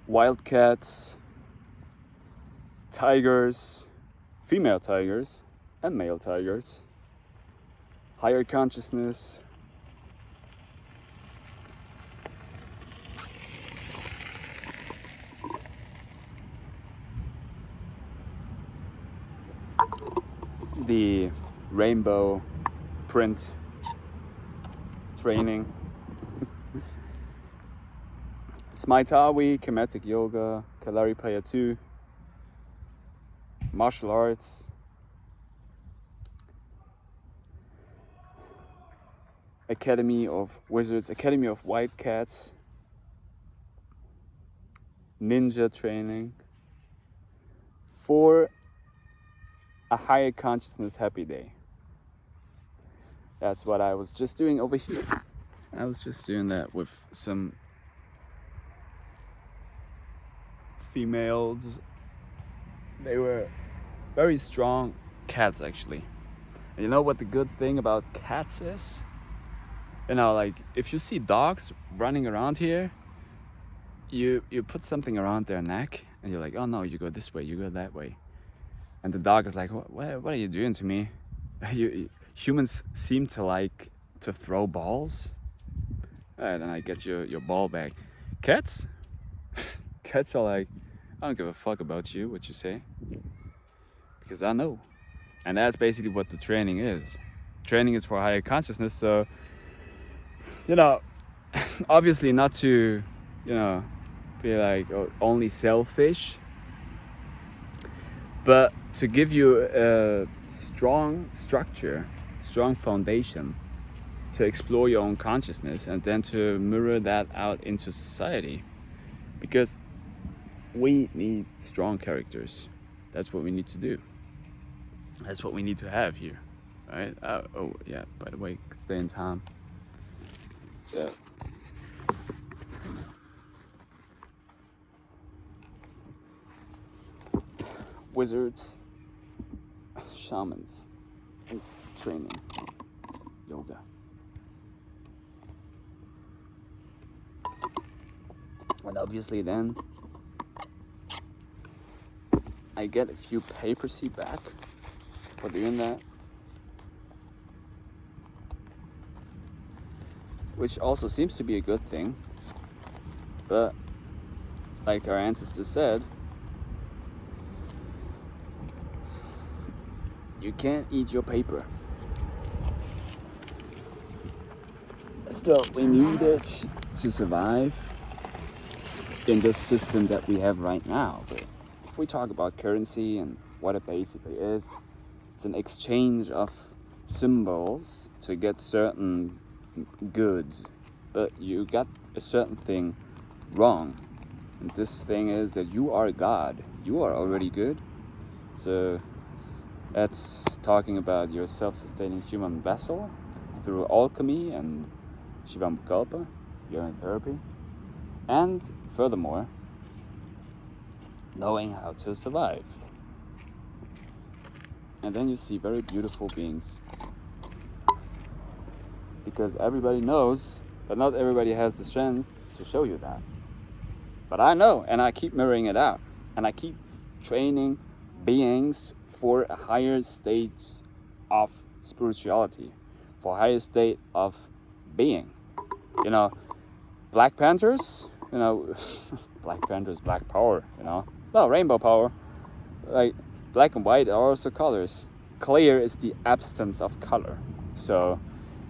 Wildcats, tigers, female tigers and male tigers, higher consciousness, the rainbow print training, Smaitawi, Kemetic Yoga, Kalaripayattu, martial arts, Academy of Wizards, Academy of Wildcats, ninja training for a higher consciousness happy day. That's what I was just doing over here. I was just doing that with some females. They were very strong cats actually. And you know what the good thing about cats is? You know, like if you see dogs running around here, you put something around their neck and you're like, oh no, you go this way, you go that way. And the dog is like, what are you doing to me? Humans seem to like to throw balls. And then I get your ball back. Cats? Cats are like, I don't give a fuck about you, what you say. Because I know. And that's basically what the training is. Training is for higher consciousness, so you know, obviously not to, you know, be like only selfish, but to give you a strong structure, strong foundation to explore your own consciousness and then to mirror that out into society. Because we need strong characters. That's what we need to do. That's what we need to have here, right? Oh yeah, by the way, stay in time. So wizards, shamans, and training, yoga. And obviously then I get a few papacy back for doing that, which also seems to be a good thing. But like our ancestors said, you can't eat your paper. Still, we need it to survive in this system that we have right now. But if we talk about currency and what it basically is, it's an exchange of symbols to get certain goods, but you got a certain thing wrong. And this thing is that you are God. You are already good. So that's talking about your self-sustaining human vessel through alchemy and Shivam Kalpa, urine therapy, and furthermore, knowing how to survive. And then you see very beautiful beings. Because everybody knows, but not everybody has the strength to show you that. But I know, and I keep mirroring it out. And I keep training beings for a higher state of spirituality, for a higher state of being. You know, Black Panthers, you know, Black Panthers, black power, you know. No, rainbow power. Like, black and white are also colors. Clear is the absence of color. So,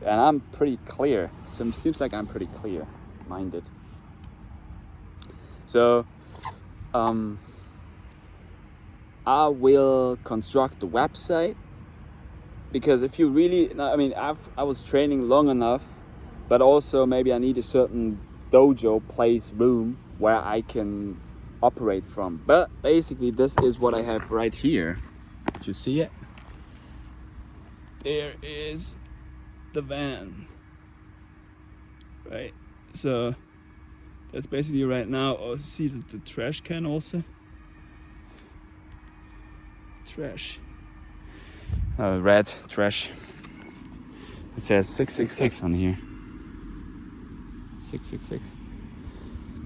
and I'm pretty clear. So it seems like I'm pretty clear-minded. So, I will construct the website, because if you really, I mean, I was training long enough, but also maybe I need a certain dojo place, room where I can operate from. But basically this is what I have right here. Did you see it? There is the van, right? So that's basically right now. Oh, see the trash can also. Trash. Red trash. It says 666 on here. 666.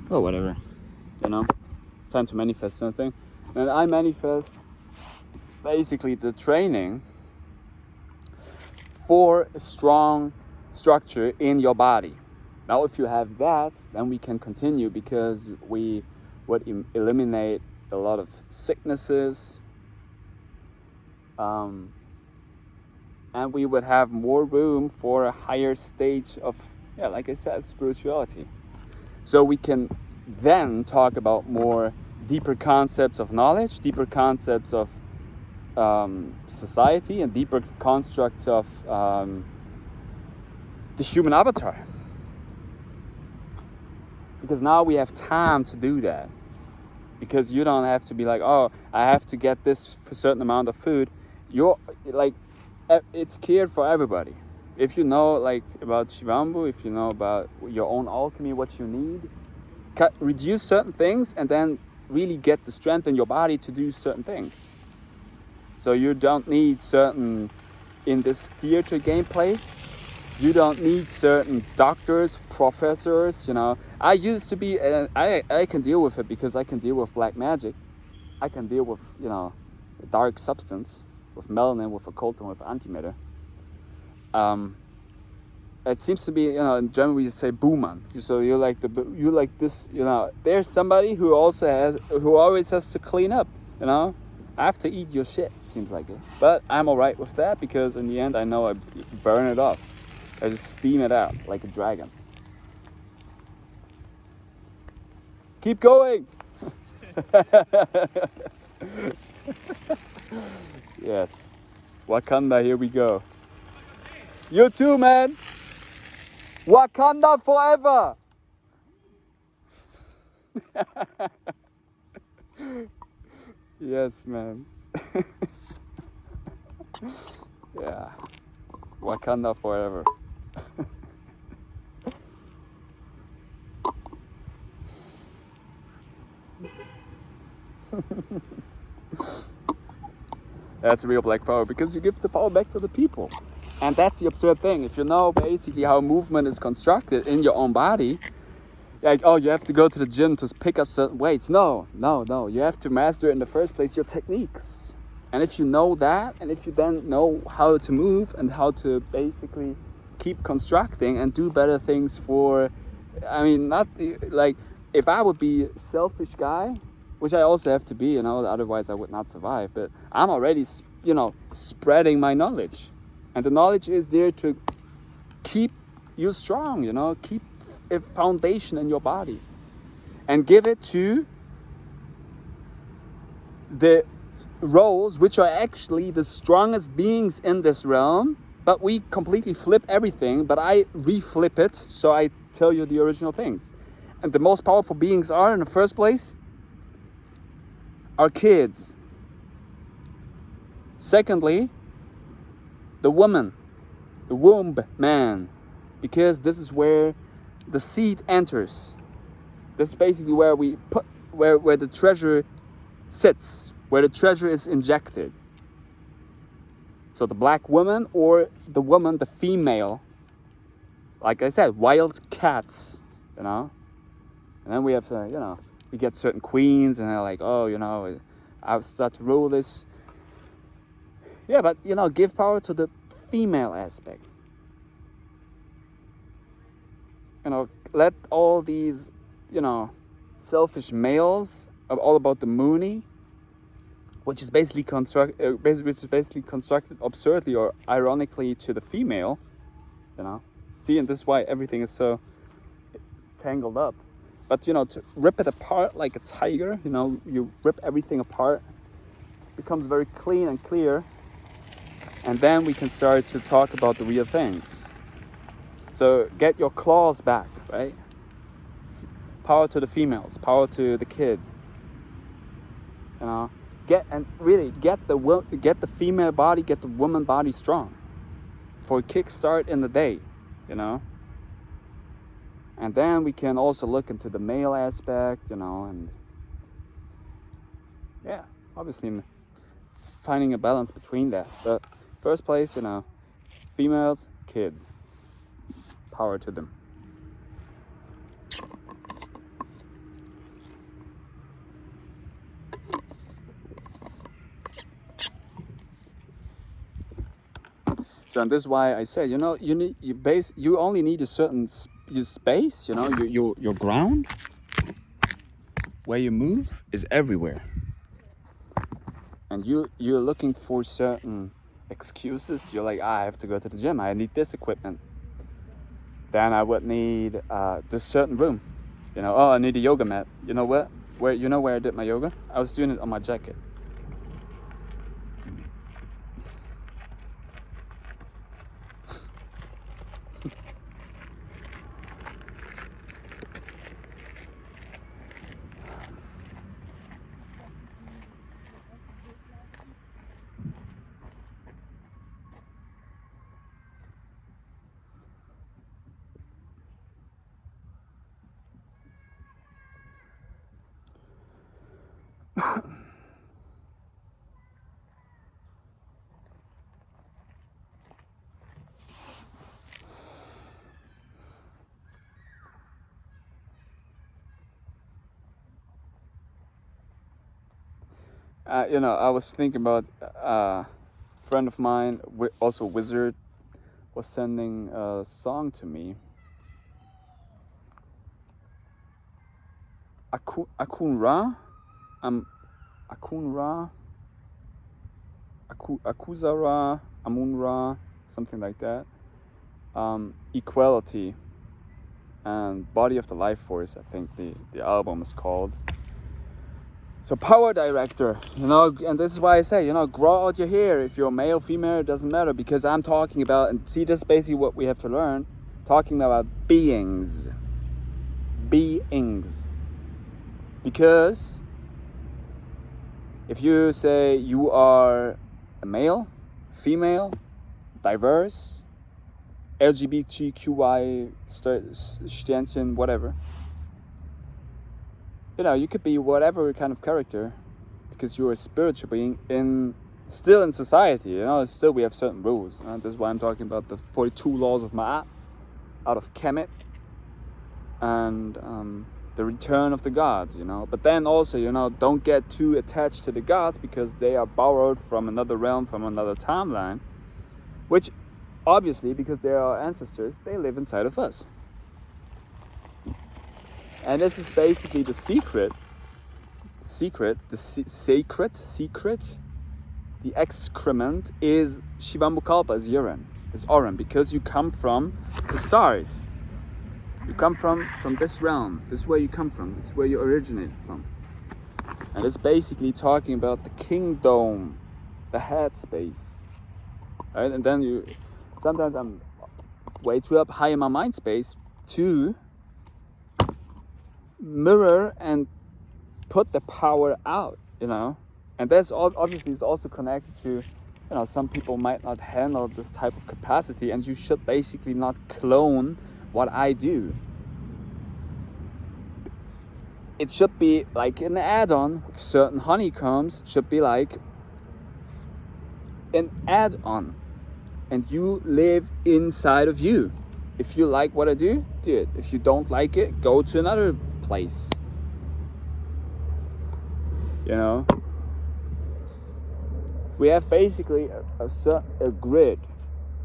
Oh, whatever. You know. time to manifest something. And I manifest basically the training for a strong structure in your body. Now, if you have that, then we can continue, because we would eliminate a lot of sicknesses, and we would have more room for a higher stage of, like I said, spirituality. So we can then talk about more deeper concepts of knowledge, deeper concepts of society, and deeper constructs of the human avatar. Because now we have time to do that. Because you don't have to be like, oh, I have to get this for a certain amount of food. You're like, it's cared for everybody. If you know like about Shivambu, if you know about your own alchemy, what you need, reduce certain things and then really get the strength in your body to do certain things. So you don't need certain, in this theater gameplay, you don't need certain doctors, professors, I used to be, I can deal with it because I can deal with black magic. I can deal with, dark substance, with melanin, with occult, and with antimatter. It seems to be, in German we say Buhmann. So you like this, there's somebody who always has to clean up, I have to eat your shit, seems like it. But I'm alright with that, because in the end I know I burn it off. I just steam it out like a dragon. Keep going! Yes. Wakanda, here we go. You too, man! Wakanda forever! Yes, man. Yeah. Wakanda forever. That's real black power, because you give the power back to the people. And that's the absurd thing. If you know basically how movement is constructed in your own body, like, oh, you have to go to the gym to pick up certain weights. No. You have to master in the first place your techniques. And if you know that, and if you then know how to move and how to basically keep constructing and do better things for, not like, if I would be a selfish guy, which I also have to be, otherwise I would not survive. But I'm already, spreading my knowledge. And the knowledge is there to keep you strong, keep a foundation in your body. And give it to the roles which are actually the strongest beings in this realm. But we completely flip everything, but I reflip it, so I tell you the original things. And the most powerful beings are, in the first place, our kids. Secondly, the woman, the womb man, because this is where the seed enters. This is basically where we put, where the treasure sits, where the treasure is injected. So the black woman, or the woman, the female, like I said, Wildcats, And then we have, we get certain queens, and they're like, oh, I'll start to rule this. Yeah, but, give power to the female aspect. Let all these, selfish males, all about the Mooney, which is basically constructed absurdly or ironically to the female, See, and this is why everything is so tangled up. But, to rip it apart like a tiger, you rip everything apart, becomes very clean and clear, and then we can start to talk about the real things. So get your claws back, right? Power to the females, power to the kids. Get the female body, get the woman body strong for a kickstart in the day, And then we can also look into the male aspect, and yeah, obviously finding a balance between that. But first place, females, kids, power to them. So and this is why I say, you only need a certain space, your ground where you move is everywhere. And you're looking for certain excuses. You're like, I have to go to the gym, I need this equipment. Then I would need this certain room. I need a yoga mat. You know what? Where I did my yoga? I was doing it on my jacket. I was thinking about a friend of mine, also a wizard, was sending a song to me. Akun-Ra, Akuzara, Amun-Ra, something like that. Equality and Body of the Life Force, I think the album is called. So power director, and this is why I say, grow out your hair. If you're male, female, it doesn't matter, because I'm talking about, and see, this is basically what we have to learn, talking about beings. Because if you say you are a male, female, diverse, LGBTQI, Sternchen, whatever, you could be whatever kind of character, because you're a spiritual being still in society. Still we have certain rules. This is why I'm talking about the 42 laws of Ma'at out of Kemet, and the return of the gods. But then also, don't get too attached to the gods, because they are borrowed from another realm, from another timeline, which obviously, because they are our ancestors, they live inside of us. And this is basically the secret, the excrement is Shivambukalpa, is urine, is Aurum, because you come from the stars. You come from this realm. This is where you come from. This is where you originated from. And it's basically talking about the kingdom, the head space. Right? And then sometimes I'm way too up high in my mind space to mirror and put the power out, and that's obviously is also connected to, some people might not handle this type of capacity, and you should basically not clone what I do. It should be like an add-on with certain honeycombs. It should be like an add-on, and you live inside of you. If you like what I do, do it. If you don't like it, go to another place. We have basically a grid,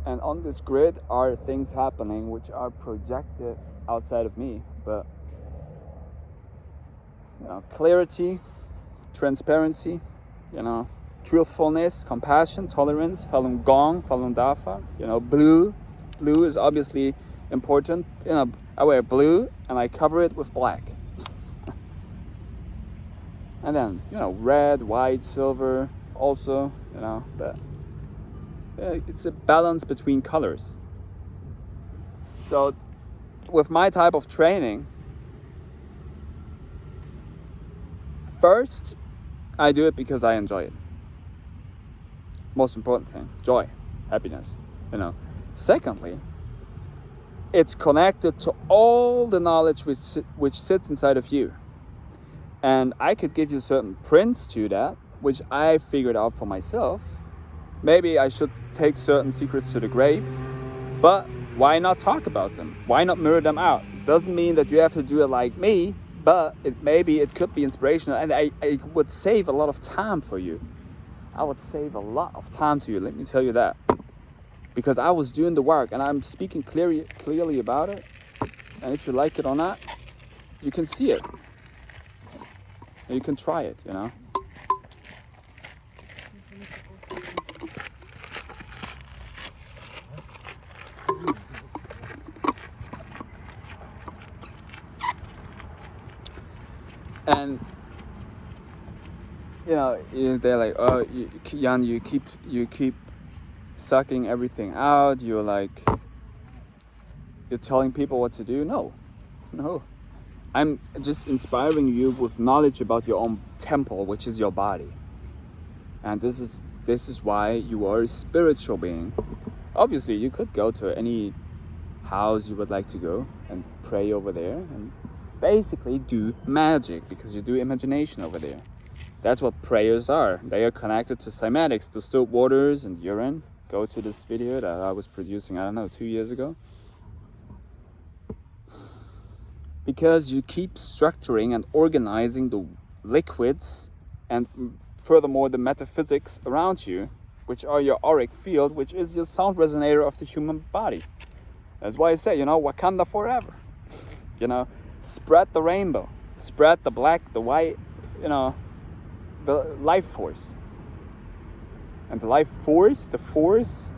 and on this grid are things happening which are projected outside of me. But clarity, transparency, truthfulness, compassion, tolerance, Falun Gong, Falun Dafa. Blue is obviously important. I wear blue and I cover it with black. And then, red, white, silver also, but it's a balance between colors. So with my type of training, first, I do it because I enjoy it. Most important thing, joy, happiness, Secondly, it's connected to all the knowledge which sits inside of you. And I could give you certain prints to that, which I figured out for myself. Maybe I should take certain secrets to the grave, but why not talk about them? Why not mirror them out? Doesn't mean that you have to do it like me, but maybe it could be inspirational, and I would save a lot of time for you. I would save a lot of time to you, let me tell you that. because I was doing the work and I'm speaking clearly about it. And if you like it or not, you can see it. And you can try it, you know. And you know, they're like, oh, Jan, you keep sucking everything out. You're telling people what to do. No, I'm just inspiring you with knowledge about your own temple, which is your body. And this is why you are a spiritual being. Obviously, you could go to any house you would like to go and pray over there and basically do magic, because you do imagination over there. That's what prayers are. They are connected to cymatics, to still waters and urine. Go to this video that I was producing, I don't know, 2 years ago. Because you keep structuring and organizing the liquids and furthermore the metaphysics around you, which are your auric field, which is your sound resonator of the human body. That's why I say, you know, Wakanda forever. You know, spread the rainbow, spread the black, the white, you know, the life force. And the life force, the force,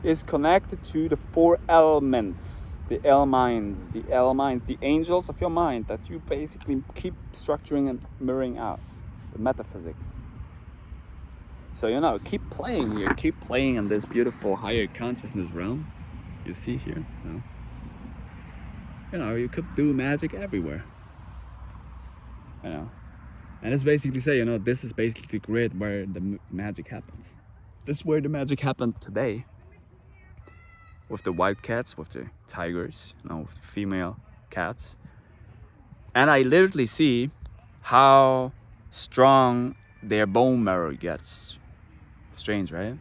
is connected to the 4 elements, the L-minds, the angels of your mind that you basically keep structuring and mirroring out, the metaphysics. So, you know, keep playing here, keep playing in this beautiful higher consciousness realm you see here. You know, you could do magic everywhere. You know, and it's basically say, you know, this is basically the grid where the magic happens. This is where the magic happened today. With the Wildcats, with the tigers, you know, with the female cats. And I literally see how strong their bone marrow gets. Strange, right?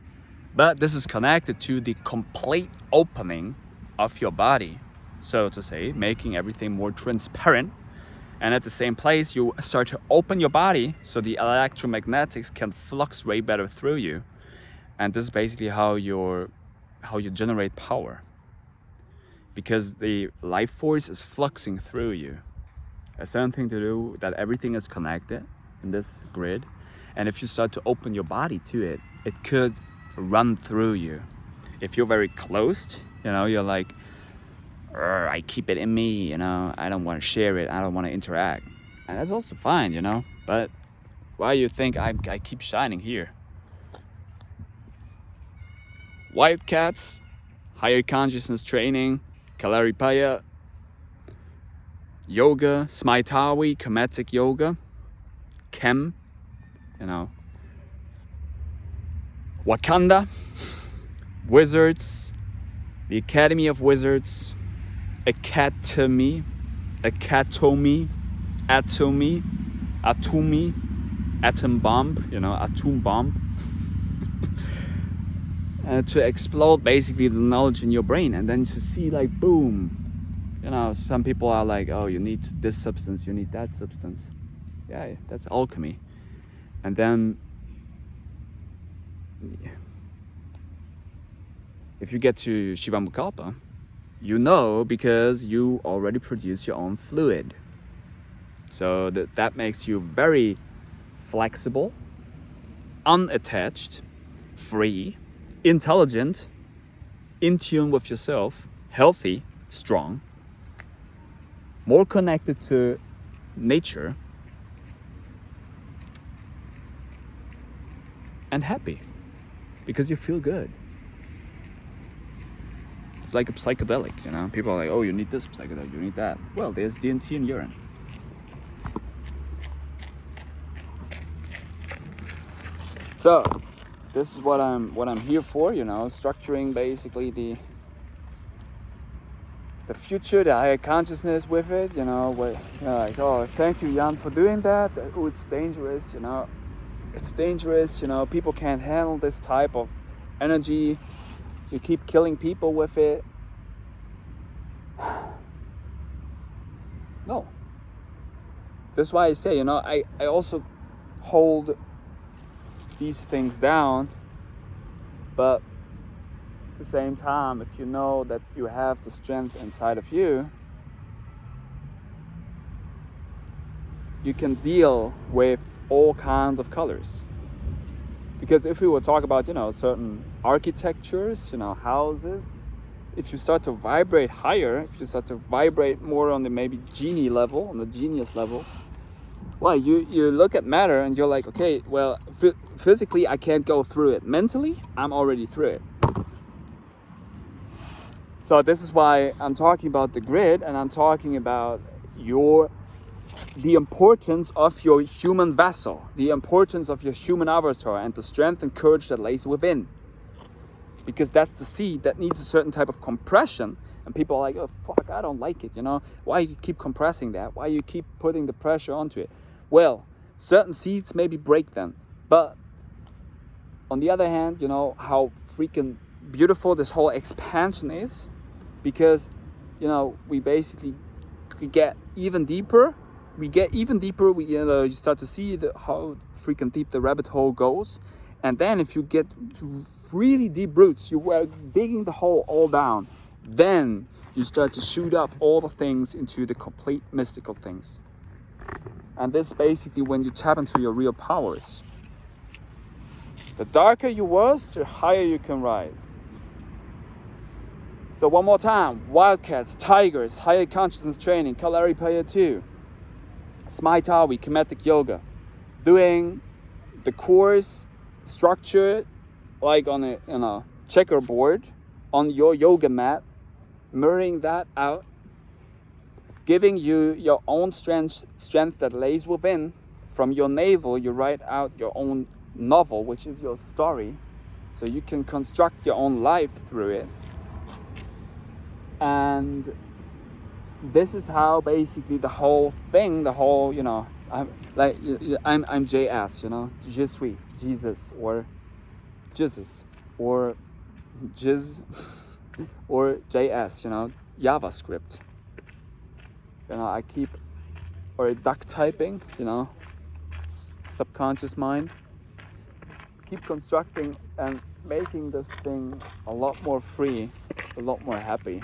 But this is connected to the complete opening of your body, so to say, making everything more transparent. And at the same place, you start to open your body so the electromagnetics can flux way better through you. And this is basically how you generate power, because the life force is fluxing through you. It's something to do that everything is connected in this grid, and if you start to open your body to it, it could run through you. If you're very closed, you know, you're like, I keep it in me, you know, I don't want to share it, I don't want to interact, and that's also fine, you know. But why you think I keep shining here? Wildcats, higher consciousness training, Kalaripaya, yoga, Smaitawi, Kemetic yoga, Chem, you know, Wakanda, wizards, the Academy of Wizards, Atomy, atom bomb, you know, atom bomb. To explode basically the knowledge in your brain, and then to see like boom, you know, some people are like, oh, you need this substance, you need that substance. Yeah, that's alchemy. And then if you get to Shivamukalpa, you know, because you already produce your own fluid. So that makes you very flexible, unattached, free, intelligent, in tune with yourself, healthy, strong, more connected to nature, and happy because you feel good. It's like a psychedelic, you know. People are like, oh, you need this psychedelic, you need that. Well, there's DMT in urine. So this is what I'm here for, you know, structuring basically the future, the higher consciousness with it, you know, like, oh, thank you, Jan, for doing that. Oh, it's dangerous, you know. It's dangerous, you know, people can't handle this type of energy. You keep killing people with it. No. That's why I say, you know, I also hold these things down, but the same time, if you know that you have the strength inside of you, you can deal with all kinds of colors. Because if we were talk about, certain architectures, houses, if you start to vibrate higher, if you start to vibrate more on the maybe genie level, on the genius level, well, you look at matter and you're like, okay, well, physically I can't go through it. Mentally, I'm already through it. So this is why I'm talking about the grid, and I'm talking about the importance of your human vessel, the importance of your human avatar, and the strength and courage that lays within. Because that's the seed that needs a certain type of compression, and people are like, oh fuck, I don't like it, why you keep compressing that, why you keep putting the pressure onto it. Well, certain seeds maybe break them, but on the other hand, how freaking beautiful this whole expansion is, because we basically get even deeper. You start to see how freaking deep the rabbit hole goes. And then if you get really deep roots, you were digging the hole all down, then you start to shoot up all the things into the complete mystical things. And this is basically when you tap into your real powers. The darker you was, the higher you can rise. So one more time: Wildcats, Tigers, Higher Consciousness Training, Kalari Paya 2, Smaitawi, Kinetic Yoga. Doing the course structure like on a checkerboard on your yoga mat, mirroring that out, giving you your own strength that lays within. From your navel, you write out your own novel, which is your story, so you can construct your own life through it. And this is how basically the whole thing, I'm JS, Je suis, Jesus, or Jesus, or Jiz, or JS, JavaScript. I keep, or duck typing, subconscious mind. Keep constructing and making this thing a lot more free, a lot more happy,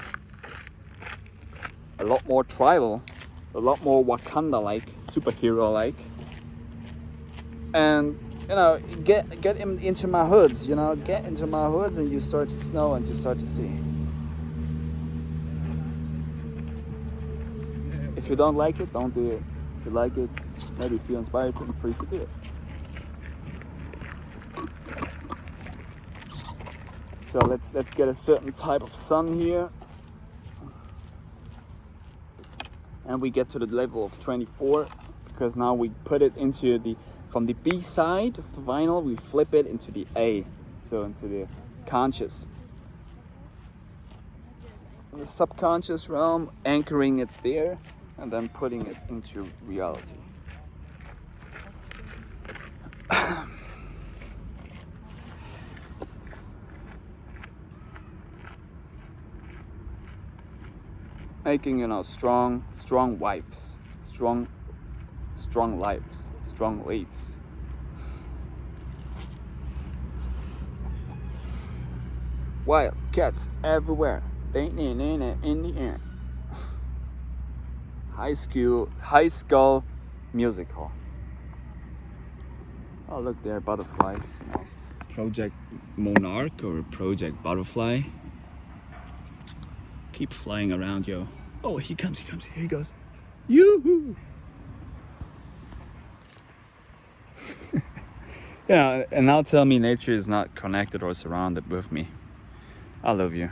a lot more tribal, a lot more Wakanda-like, superhero-like. And get into my hoods, get into my hoods, and you start to know and you start to see. If you don't like it, don't do it. If you like it, maybe feel inspired and free to do it. So let's get a certain type of sun here. And we get to the level of 24, because now we put it into from the B side of the vinyl, we flip it into the A, so into the conscious. The subconscious realm, anchoring it there, and then putting it into reality. Making strong wives, strong lives, strong leaves. Wildcats everywhere, in the air. High school musical. Oh look, there are butterflies. Project Monarch or Project Butterfly. Keep flying around, yo. Oh, he comes, here he goes. Yoo-hoo! And now tell me nature is not connected or surrounded with me. I love you.